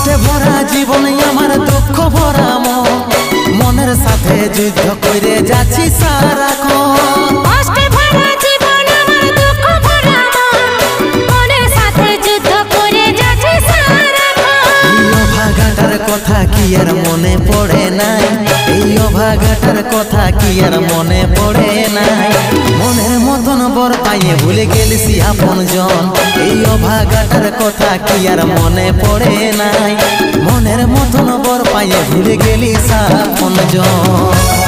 কষ্টে ভরা জীবন আমার দুঃখ ভরা মন, মনের সাথে যুদ্ধ করে যাচ্ছি সারাক্ষণ। কষ্টে ভরা জীবন আমার দুঃখ ভরা মন, মনের সাথে যুদ্ধ করে যাচ্ছি সারাক্ষণ। এই অভাগাটার কথা কি আর মনে পড়ে নাই, এই অভাগাটার কথা কি আর মনে পড়ে নাই। মনের মতন বর পাইয়ে ভুলে গেলিসি আপন জন, এই অভাগাটার কথা কি আর মনে পড়ে নাই। মনের মতন বর পাইয়ে ভুলে গেলিস আপন জন।